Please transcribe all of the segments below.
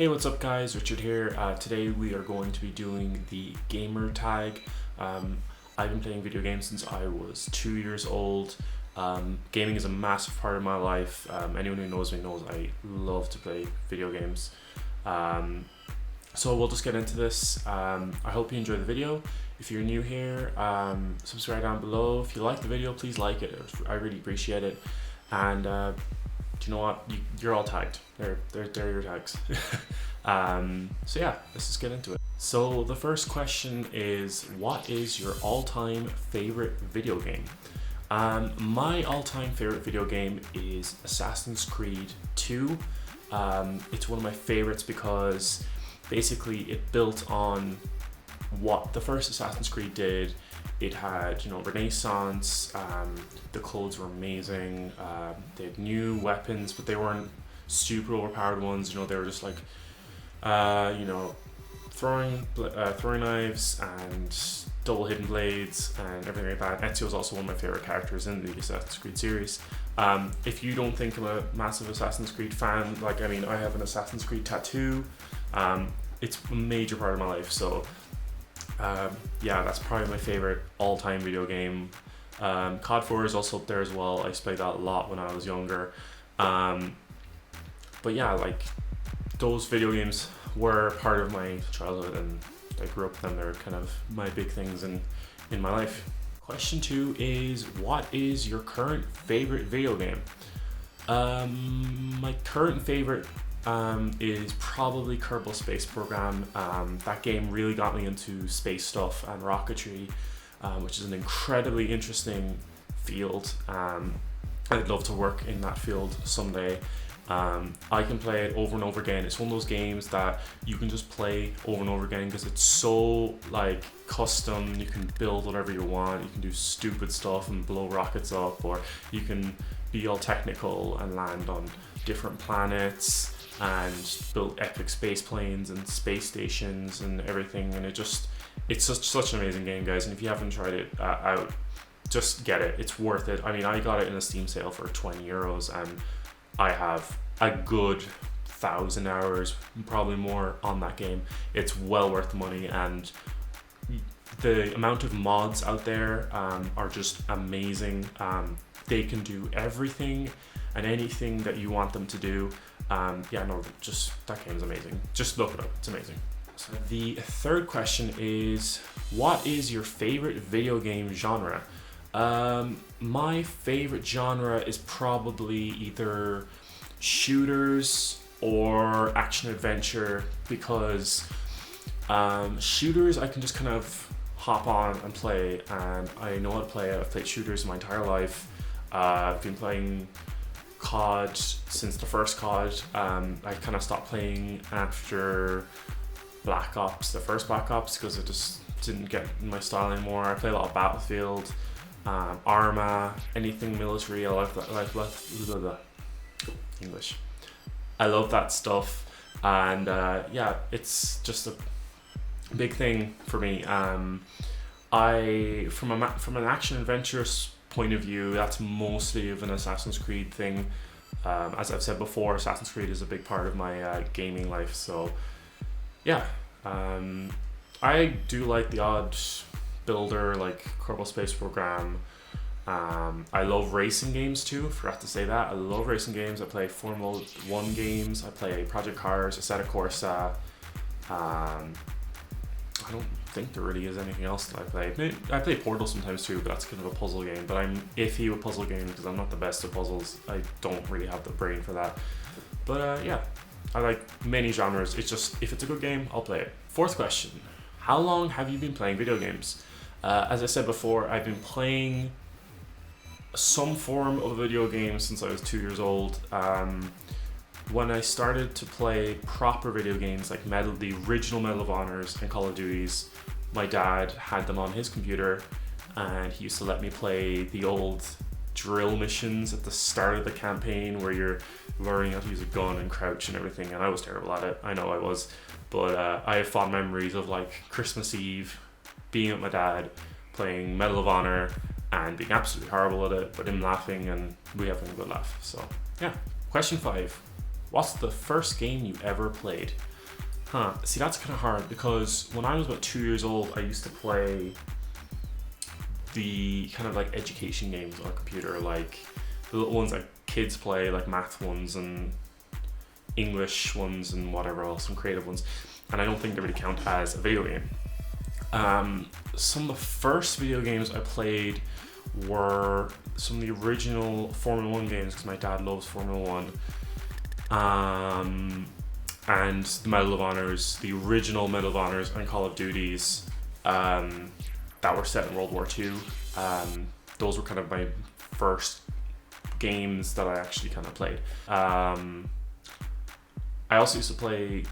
Hey, what's up guys, Richard here. Today we are going to be doing the gamer tag. I've been playing video games since I was 2 years old. Gaming is a massive part of my life. Anyone who knows me knows I love to play video games. So we'll just get into this. I hope you enjoy the video. If you're new here, subscribe down below. If you like the video, please like it. I really appreciate it. And do you know what? You're all tagged. They're your tags. So yeah, let's just get into it. So the first question is, what is your all-time favorite video game? My all-time favorite video game is Assassin's Creed 2. It's one of my favorites because basically it built on what the first Assassin's Creed did. It had, Renaissance, the clothes were amazing, they had new weapons, but they weren't super overpowered ones, they were just like, throwing knives and double hidden blades and everything like that. Ezio is also one of my favorite characters in the Assassin's Creed series. If you don't think I'm a massive Assassin's Creed fan, I have an Assassin's Creed tattoo. It's a major part of my life, so yeah, that's probably my favorite all-time video game. COD 4 is also up there as well. I used to play that a lot when I was younger. But yeah, those video games were part of my childhood and I grew up with them. They're kind of my big things in my life. Question 2 is, what is your current favorite video game? My current favorite is probably Kerbal Space Program. That game really got me into space stuff and rocketry, which is an incredibly interesting field. I'd love to work in that field someday. I can play it over and over again. It's one of those games that you can just play over and over again because it's so custom. You can build whatever you want. You can do stupid stuff and blow rockets up, or you can be all technical and land on different planets and build epic space planes and space stations and everything. And it's such an amazing game, guys. And if you haven't tried it out, just get it. It's worth it. I got it in a Steam sale for 20 euros and I have a good 1,000 hours, probably more, on that game. It's well worth the money, and the amount of mods out there are just amazing. They can do everything and anything that you want them to do. That game's amazing. Just look it up, it's amazing. So the third question is, what is your favorite video game genre? My favorite genre is probably either shooters or action adventure, because shooters I can just kind of hop on and play, and I know how to play it. I've played shooters my entire life. I've been playing COD since the first COD. I kind of stopped playing after Black Ops, the first Black Ops, because it just didn't get in my style anymore. I play a lot of Battlefield, Arma, anything military. I love that. English. I love that stuff, and yeah, it's just a big thing for me. From an action adventure point of view, that's mostly of an Assassin's Creed thing. As I've said before, Assassin's Creed is a big part of my gaming life. So yeah, I do like the odd builder like Kerbal Space Program. I love racing games too, forgot to say that. I love racing games. I play Formula 1 games, I play Project Cars, Assetto Corsa. I don't think there really is anything else that I play. I play Portal sometimes too, but that's kind of a puzzle game. But I'm iffy with puzzle games because I'm not the best at puzzles. I don't really have the brain for that. But yeah, I like many genres. It's just, if it's a good game, I'll play it. Fourth question, how long have you been playing video games? As I said before, I've been playing some form of video game since I was 2 years old. When I started to play proper video games like the original Medal of Honors and Call of Duties, my dad had them on his computer, and he used to let me play the old drill missions at the start of the campaign where you're learning how to use a gun and crouch and everything, and I was terrible at it. I know I was, but I have fond memories of Christmas Eve being with my dad playing Medal of Honor and being absolutely horrible at it, but him laughing and we having a good laugh. So yeah. Question 5, what's the first game you ever played? See, that's kind of hard because when I was about 2 years old, I used to play the kind of like education games on a computer, like the little ones that kids play, like math ones and English ones and whatever else, some creative ones. And I don't think they really count as a video game. Some of the first video games I played were some of the original Formula 1 games because my dad loves Formula 1. And the Medal of Honors, the original Medal of Honors and Call of Duties that were set in World War II. Those were kind of my first games that I actually kind of played. I also used to play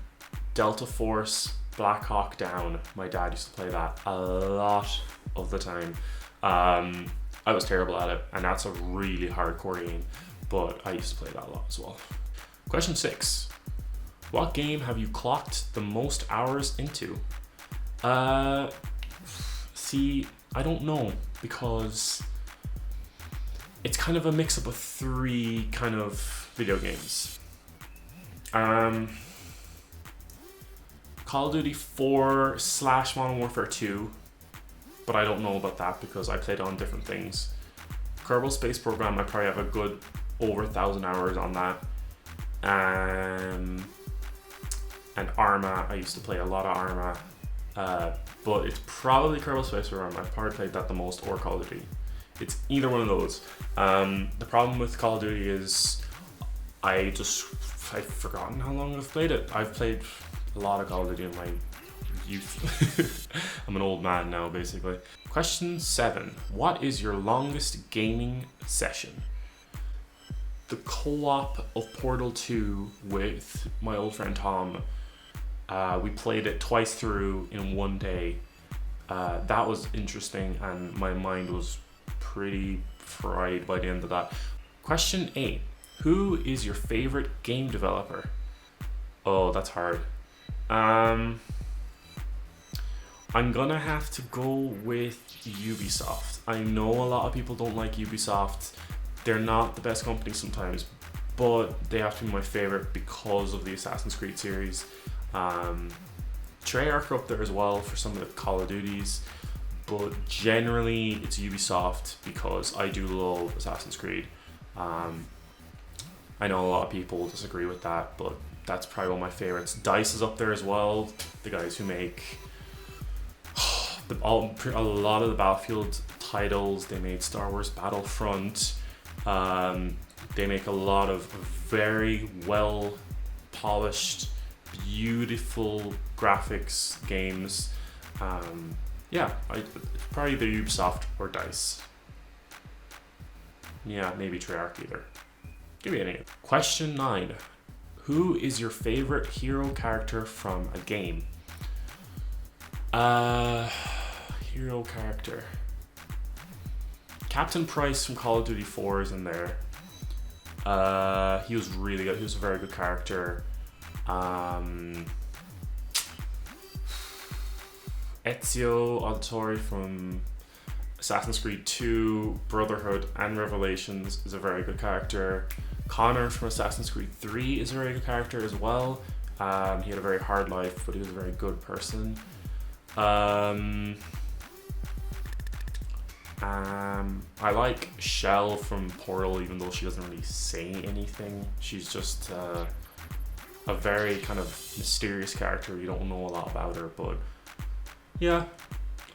Delta Force, Black Hawk Down. My dad used to play that a lot of the time. I was terrible at it, and that's a really hardcore game, but I used to play that a lot as well. Question 6. What game have you clocked the most hours into? See, I don't know, because it's kind of a mix-up of 3 kind of video games. Call of Duty 4 / Modern Warfare 2, but I don't know about that because I played on different things. Kerbal Space Program, I probably have a good over 1,000 hours on that. And Arma, I used to play a lot of Arma, but it's probably Kerbal Space Program. I've probably played that the most, or Call of Duty. It's either one of those. The problem with Call of Duty is I've forgotten how long I've played it. I've played a lot of Call of Duty in my youth. I'm an old man now, basically. Question 7. What is your longest gaming session? The co-op of Portal 2 with my old friend Tom. We played it twice through in one day. That was interesting, and my mind was pretty fried by the end of that. Question 8. Who is your favorite game developer? Oh, that's hard. I'm gonna have to go with Ubisoft. I know a lot of people don't like Ubisoft. They're not the best company sometimes, but they have to be my favorite because of the Assassin's Creed series. Treyarch are up there as well for some of the Call of Duties, but generally it's Ubisoft because I do love Assassin's Creed. I know a lot of people disagree with that, but that's probably one of my favorites. DICE is up there as well, the guys who make a lot of the Battlefield titles. They made Star Wars Battlefront. They make a lot of very well polished, beautiful graphics games. Probably either Ubisoft or DICE. Yeah, maybe Treyarch either. Give me any. Question 9. Who is your favorite hero character from a game? Hero character. Captain Price from Call of Duty 4 is in there. He was really good. He was a very good character. Ezio Auditore from Assassin's Creed 2, Brotherhood, and Revelations is a very good character. Connor from Assassin's Creed 3 is a very good character as well. He had a very hard life, but he was a very good person. I like Shell from Portal, even though she doesn't really say anything. She's just a very kind of mysterious character. You don't know a lot about her, but yeah,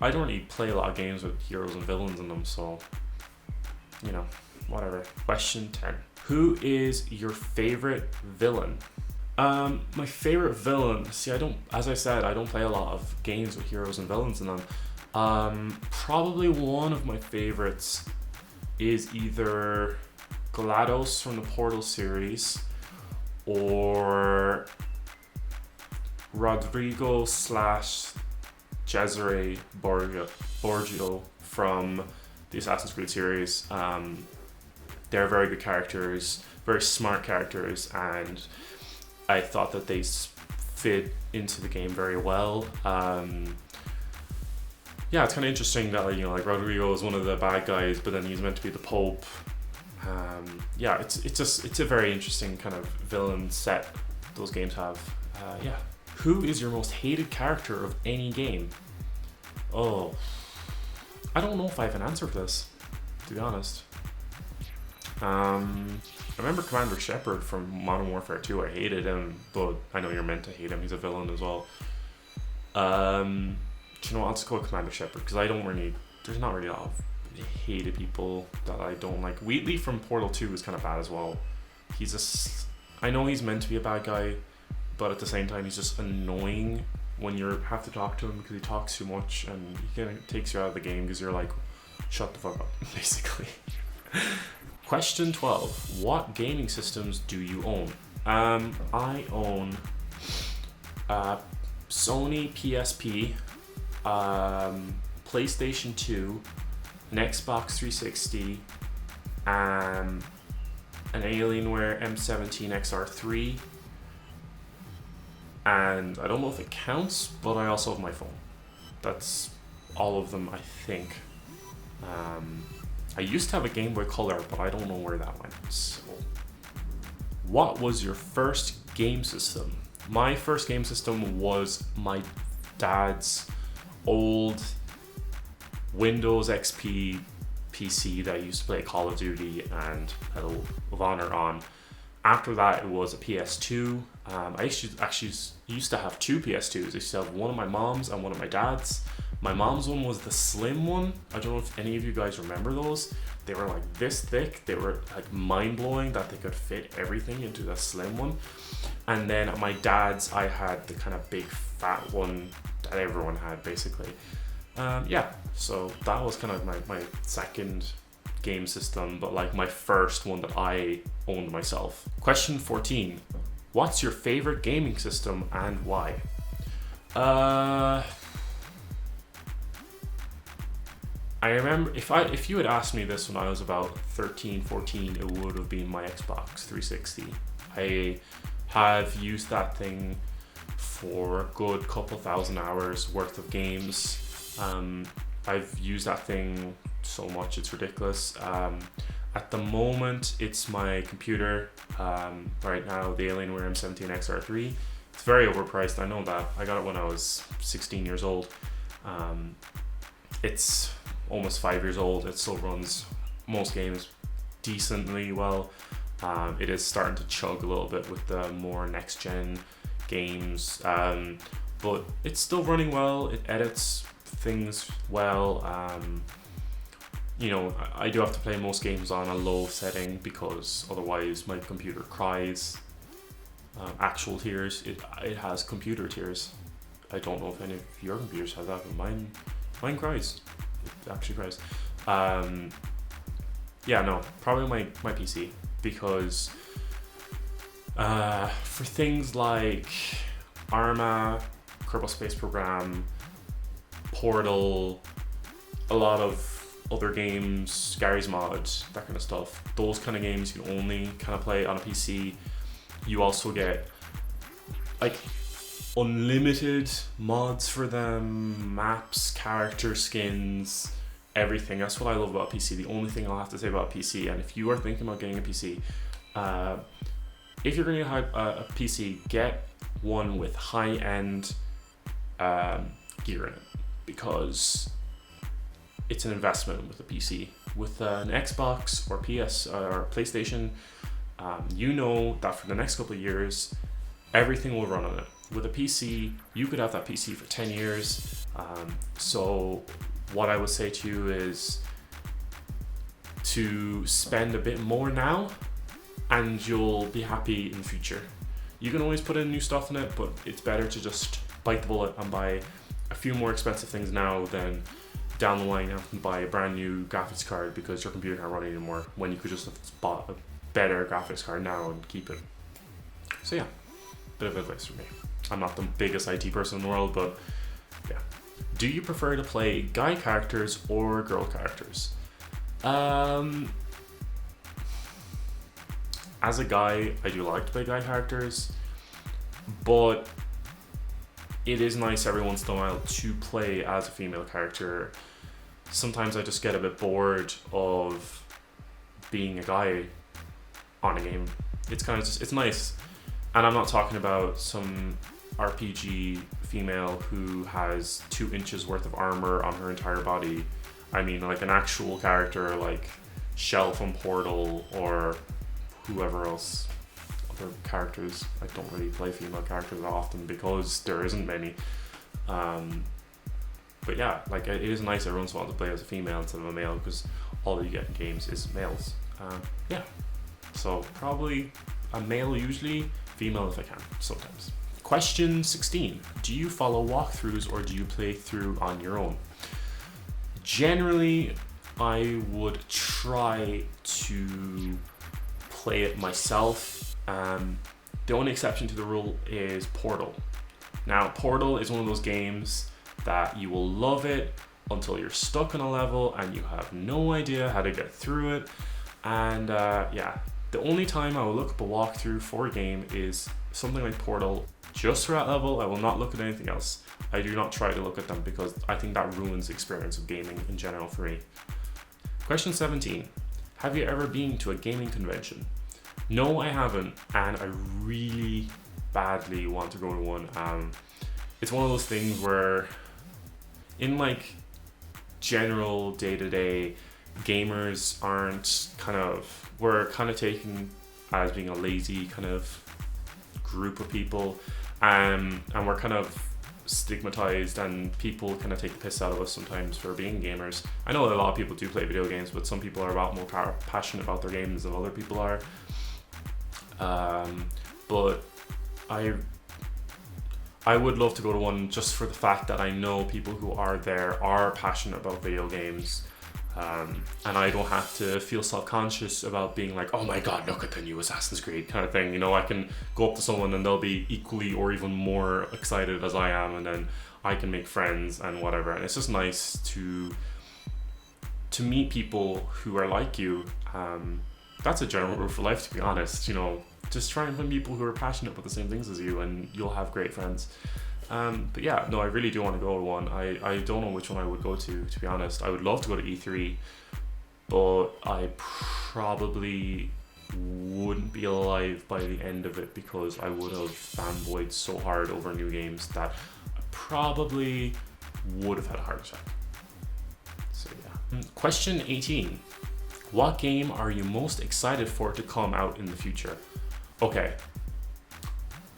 I don't really play a lot of games with heroes and villains in them, so whatever. Question 10. Who is your favorite villain? My favorite villain, as I said, I don't play a lot of games with heroes and villains in them. Probably one of my favorites is either GLaDOS from the Portal series or Rodrigo / Cesare Borgio from the Assassin's Creed series. They're very good characters, very smart characters, and I thought that they fit into the game very well. It's kind of interesting that like Rodrigo is one of the bad guys, but then he's meant to be the Pope. It's a very interesting kind of villain set those games have. Who is your most hated character of any game? Oh, I don't know if I have an answer for this, to be honest. I remember Commander Shepard from Modern Warfare 2. I hated him, but I know you're meant to hate him. He's a villain as well. Do you know what? I'll just go with Commander Shepard because there's not really a lot of hated people that I don't like. Wheatley from Portal 2 is kind of bad as well. I know he's meant to be a bad guy, but at the same time he's just annoying when you have to talk to him because he talks too much and he kind of takes you out of the game because you're like, shut the fuck up, basically. Question 12. What gaming systems do you own? I own Sony PSP, PlayStation 2, an Xbox 360, an Alienware M17 XR3, and I don't know if it counts, but I also have my phone. That's all of them, I think. I used to have a Game Boy Color, but I don't know where that went. So, what was your first game system? My first game system was my dad's old Windows XP PC that I used to play Call of Duty and Medal of Honor on. After that, it was a PS2. I actually used to have two PS2s. I used to have one of my mom's and one of my dad's. My mom's one was the slim one. I don't know if any of you guys remember those. They were like this thick. They were like mind-blowing that they could fit everything into the slim one. And then at my dad's, I had the kind of big fat one that everyone had, basically. So that was kind of my second game system, but like my first one that I owned myself. Question 14. What's your favorite gaming system and why? I remember if you had asked me this when I was about 13, 14, it would have been my Xbox 360. I have used that thing for a good couple thousand hours worth of games. I've used that thing so much, it's ridiculous. At the moment, it's my computer. Right now, the Alienware M17 XR3. It's very overpriced, I know that. I got it when I was 16 years old. It's almost 5 years old. It still runs most games decently well. It is starting to chug a little bit with the more next-gen games, but it's still running well. It edits things well. I do have to play most games on a low setting because otherwise my computer cries actual tears. It has computer tears. I don't know if any of your computers have that, but mine cries. It actually cries. Probably my PC, because for things like Arma, Kerbal Space Program, Portal, a lot of other games, Gary's Mod, that kind of stuff, those kind of games you can only kind of play on a PC. You also get like unlimited mods for them, maps, character skins, everything. That's what I love about PC. The only thing I'll have to say about PC, and if you are thinking about getting a PC, if you're going to have a PC, get one with high-end gear in it, because it's an investment with a PC. With an Xbox or PS or PlayStation, you know that for the next couple of years, everything will run on it. With a PC, you could have that PC for 10 years. So what I would say to you is to spend a bit more now and you'll be happy in the future. You can always put in new stuff in it, but it's better to just bite the bullet and buy a few more expensive things now than down the line have to buy a brand new graphics card because your computer can't run it anymore, when you could just have bought a better graphics card now and keep it. So yeah, bit of advice from me. I'm not the biggest IT person in the world, but yeah. Do you prefer to play guy characters or girl characters? As a guy, I do like to play guy characters, but it is nice every once in a while to play as a female character. Sometimes I just get a bit bored of being a guy on a game. It's kind of just, it's nice. And I'm not talking about some RPG female who has 2 inches worth of armor on her entire body. I mean, like an actual character like Shell from Portal or whoever else, other characters. I don't really play female characters that often because there isn't many. But yeah, like it is nice every once in a while to play as a female instead of a male, because all you get in games is males. Yeah, so probably a male usually, female if I can, sometimes. Question 16. Do you follow walkthroughs or do you play through on your own? Generally, I would try to play it myself. The only exception to the rule is Portal. Now, Portal is one of those games that you will love it until you're stuck on a level and you have no idea how to get through it. And yeah, the only time I will look up a walkthrough for a game is something like Portal. Just for that level, I will not look at anything else. I do not try to look at them because I think that ruins the experience of gaming in general for me. Question 17. Have you ever been to a gaming convention? No, I haven't, and I really badly want to go to one. It's one of those things where in like general day-to-day, gamers we're kind of taken as being a lazy kind of group of people, and we're kind of stigmatized, and people kind of take the piss out of us sometimes for being gamers. I know that a lot of people do play video games, but some people are a lot more passionate about their games than other people are. But I would love to go to one just for the fact that I know people who are there are passionate about video games, and I don't have to feel self-conscious about being like, oh my god, look at the new Assassin's Creed kind of thing. You know, I can go up to someone and they'll be equally or even more excited as I am, and then I can make friends and whatever. And it's just nice to meet people who are like you. That's a general rule for life, to be honest. You know, just try and find people who are passionate about the same things as you, and you'll have great friends. But yeah, no, I really do want to go to one. I don't know which one I would go to be honest. I would love to go to E3, but I probably wouldn't be alive by the end of it because I would have fanboyed so hard over new games that I probably would have had a heart attack. So yeah. Question 18. What game are you most excited for to come out in the future? Okay.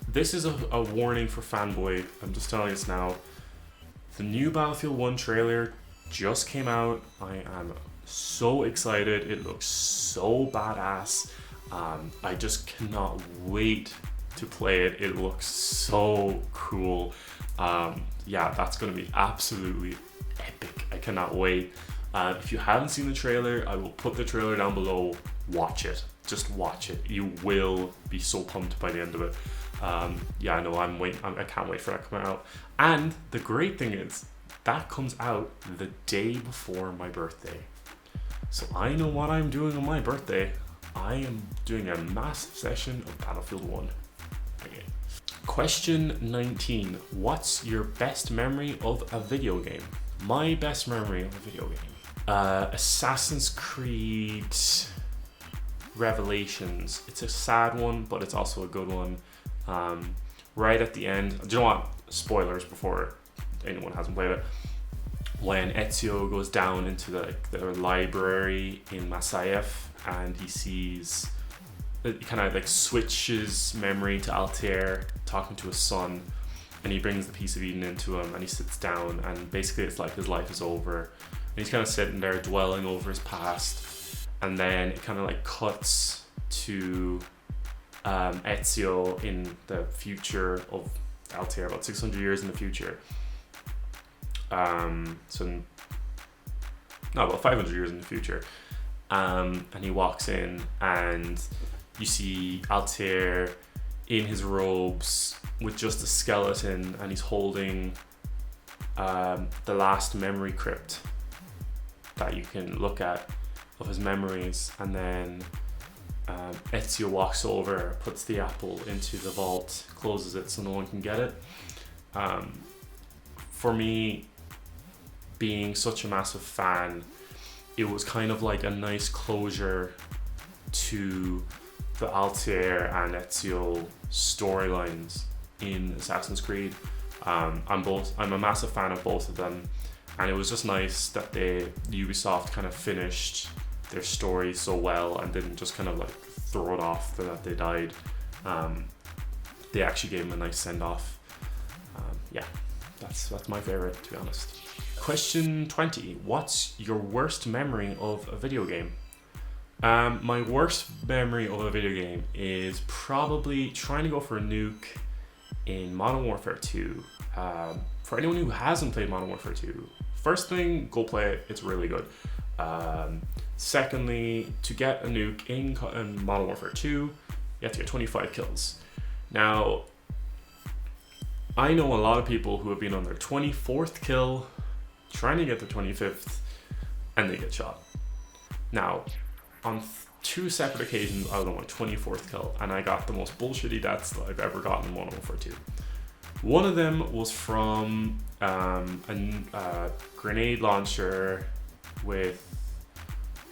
This is a warning for fanboy. I'm just telling you this now. The new Battlefield 1 trailer just came out. I am so excited. It looks so badass. I just cannot wait to play it. It looks so cool. Yeah, that's going to be absolutely epic. I cannot wait. If you haven't seen the trailer, I will put the trailer down below. Watch it. Just watch it. You will be so pumped by the end of it. Yeah, no, I can't wait for that to come out. And the great thing is, that comes out the day before my birthday. So I know what I'm doing on my birthday. I am doing a massive session of Battlefield 1. Okay. Question 19. What's your best memory of a video game? My best memory of a video game. Assassin's Creed Revelations. It's a sad one, but it's also a good one. Right at the end, do you know what? Spoilers before anyone hasn't played it. When Ezio goes down into the library in Masyaf and he sees, it kind of like switches memory to Altair talking to his son, and he brings the piece of Eden into him and he sits down, and basically it's like his life is over. And he's kind of sitting there dwelling over his past, and then it kind of like cuts to Ezio in the future of Altair, about 600 years in the future. About 500 years in the future. And he walks in and you see Altair in his robes with just a skeleton, and he's holding the last memory crypt that you can look at of his memories. And then Ezio walks over, puts the apple into the vault, closes it so no one can get it. For me, being such a massive fan, it was kind of like a nice closure to the Altair and Ezio storylines. in Assassin's Creed. I'm a massive fan of both of them, and it was just nice that Ubisoft kind of finished their story so well and didn't just kind of like throw it off that they died. They actually gave him a nice send off. Yeah, that's my favorite, to be honest. Question 20. What's your worst memory of a video game? My worst memory of a video game is probably trying to go for a nuke in Modern Warfare 2. For anyone who hasn't played Modern Warfare 2, first thing, go play it. It's really good. Secondly, to get a nuke in Modern Warfare 2, you have to get 25 kills. Now, I know a lot of people who have been on their 24th kill, trying to get their 25th, and they get shot. Now, on 2 separate occasions, I was on my 24th kill, and I got the most bullshitty deaths that I've ever gotten in Modern Warfare 2. One of them was from a grenade launcher with,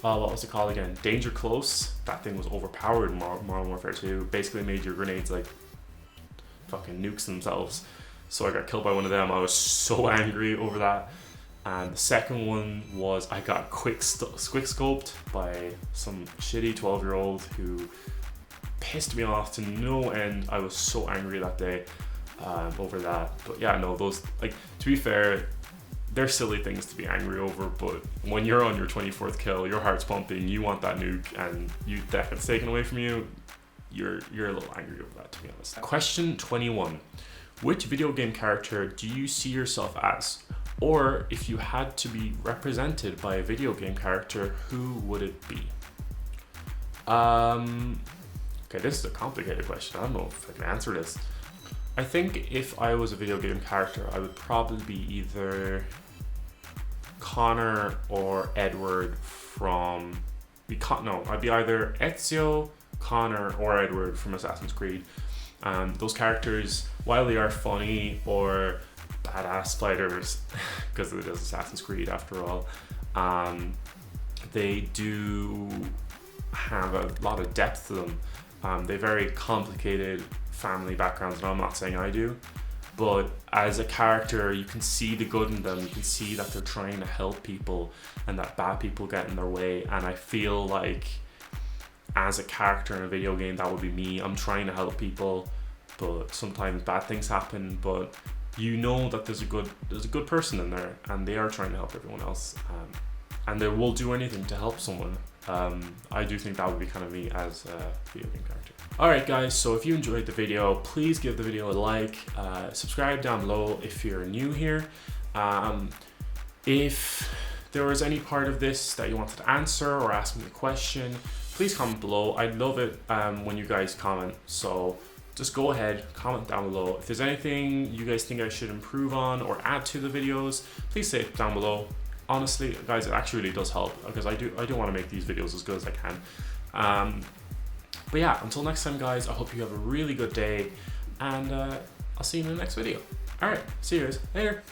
what was it called again? Danger Close. That thing was overpowered in Modern Warfare 2. Basically made your grenades like fucking nukes themselves. So I got killed by one of them. I was so angry over that. And the second one was I got quick scoped by some shitty 12-year-old who pissed me off to no end. I was so angry that day over that. But yeah, no, those, like, to be fair, they're silly things to be angry over, but when you're on your 24th kill, your heart's pumping, you want that nuke, and that gets taken away from you, you're a little angry over that, to be honest. Question 21. Which video game character do you see yourself as? Or if you had to be represented by a video game character, who would it be? Okay, this is a complicated question. I don't know if I can answer this. I think if I was a video game character, I would probably be either Connor or Edward from... I'd be either Ezio, Connor, or Edward from Assassin's Creed. Those characters, while they are funny or badass fighters, because it is Assassin's Creed after all, they do have a lot of depth to them. They're very complicated family backgrounds, and I'm not saying I do, but as a character you can see the good in them. You can see that they're trying to help people and that bad people get in their way, and I feel like as a character in a video game, that would be me. I'm trying to help people, but sometimes bad things happen, but you know that there's a good person in there, and they are trying to help everyone else, and they will do anything to help someone. I do think that would be kind of me as a video game character. Alright guys, so if you enjoyed the video, please give the video a like, subscribe down below if you're new here. If there was any part of this that you wanted to answer or ask me a question, please comment below. I'd love it when you guys comment, so just go ahead, comment down below. If there's anything you guys think I should improve on or add to the videos, please say it down below. Honestly, guys, it actually really does help, because I do want to make these videos as good as I can. But yeah, until next time, guys, I hope you have a really good day, and I'll see you in the next video. All right, see you guys later.